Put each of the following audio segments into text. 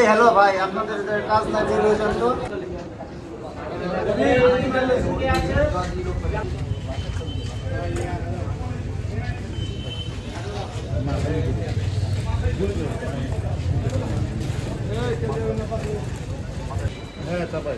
Hello ভাই, আপনাদের কাজ না বের হয়ে যান তো। হ্যাঁ চাপাই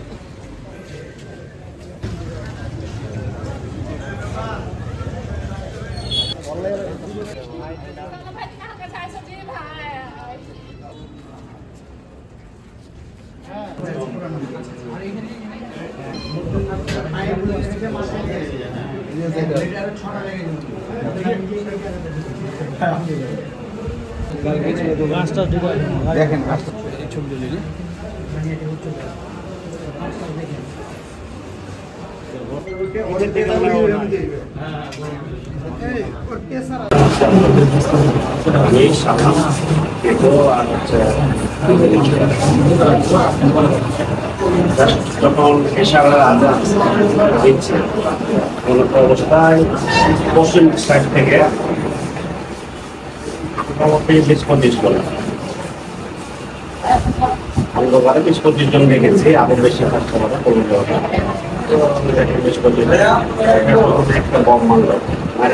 দেখেন ছবি যখন এশারের আজান দিচ্ছে মূলত অবস্থায় পশ্চিম সাইড থেকে মোটামুটি 20-25 জন অন্ধকারে 20-25 জন দেখেছি, আরো বেশি কাস্টমার কমে যাওয়া 20-25 একটা বম মারলো, আর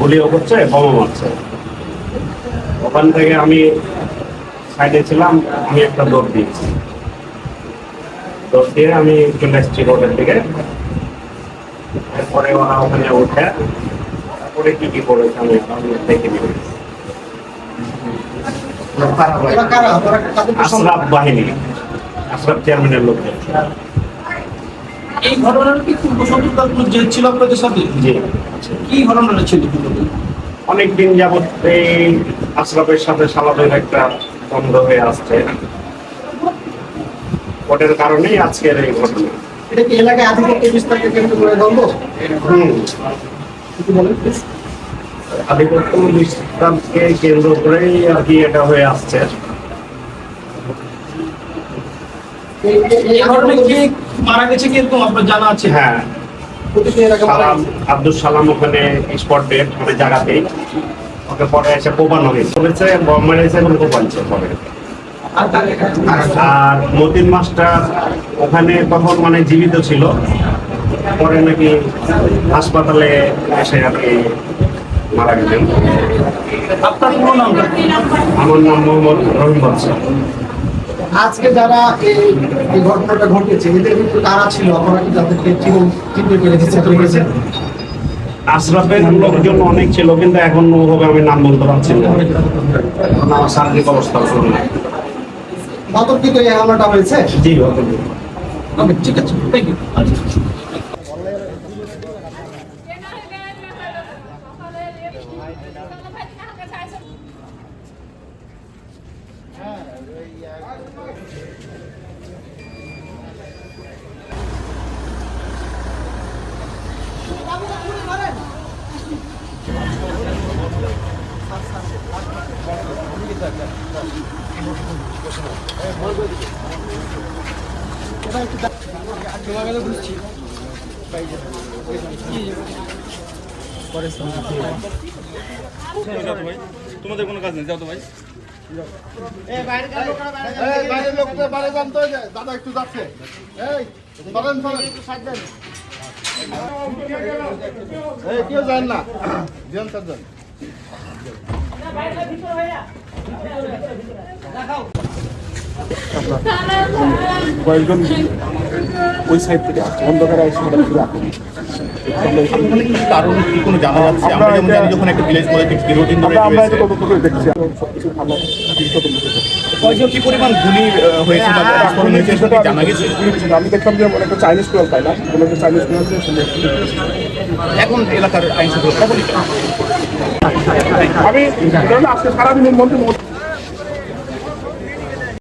গুলিও করছে, বোমা মারছে। ওখান থেকে আমি সাইডে ছিলাম, আমি একটা দৌড় দিয়েছি, দৌড় দিয়ে আমি চলে এসেছি রোডের দিকে। এরপরে ওরা ওখানে উঠে তারপরে কি করেছে আমি দেখে দিই। আশরাফ বাহিনী, আশরাফ চেয়ারম্যানের লোকজন। এই ঘটনার কি পূর্ব শত্রুতা ছিল আপনাদের সাথে? জি, কি ঘটনাটা ছিল? অনেকদিন যাবৎ এই আশরাফের সাথে সালাদের একটা বন্ধ হয়ে আসছে, ওটার কারণেই আজকের এই ঘটনা। এটা কি এলাকায় আধিপত্য বিস্তারকে কেন্দ্র করে দ্বন্দ্ব? আধিপত্য বিস্তারকে কেন্দ্র করেই আর কি এটা হয়ে আসছে। এই ঘটনায় কে মারা গেছে কি এরকম আপনার জানা আছে? হ্যাঁ, আব্দুল সালাম ওখানে স্পট ডেট মানে জায়গাতেই, ওকে পরে এসে কোপানো হয়েছে, বম মেরেছে এবং কোপাচ্ছে পরে। আর মতিন মাস্টার ওখানে তখন মানে জীবিত ছিল, পরে নাকি হাসপাতালে এসে আর কি মারা গেছেন। আপনার পুরো নামটা? আমার নাম মোহাম্মদ রহিম বাদশা। আজকে যারা এই ঘটনাটা ঘটেছে এদের কিন্তু কারা ছিল, আপনারা কি তাদেরকে চিনতে পেরেছেন? আশরাফের লোকজন অনেক ছিল, কিন্তু এখন ওভাবে আমি নাম বলতে পারছি না, আমার শারীরিক অবস্থা শুনুন। অতর্কিত এই হামলাটা হয়েছে? জি, ঠিক আছে, থ্যাংক ইউ। তোমাদের কোনো কাজ নেই, যাও তো ভাই। বাইরের লোকদের বাইরে যান তো, দাদা একটু যাচ্ছে। কেউ যান না, যান স্যার যান। কয়েকজন ওই সাইড থেকে আসছে, অন্ধকারে আসছে, কারণ কি কোনো জানা যাচ্ছে? আমরা যেমন জানি যখন একটা ভিলেজ পলিটিক্স দীর্ঘদিন ধরে দেখছি, কি পরিমাণ গুলি হয়েছে বা বিস্ফোরণ হয়েছে সেটা জানা গেছে? আমি দেখলাম যে একটা চাইনিজ কোয়াল পাই না, কোনো একটা চাইনিজ কোয়াল এখন এলাকার আইন শৃঙ্খলা আমি আজকে সারাদিনের মধ্যে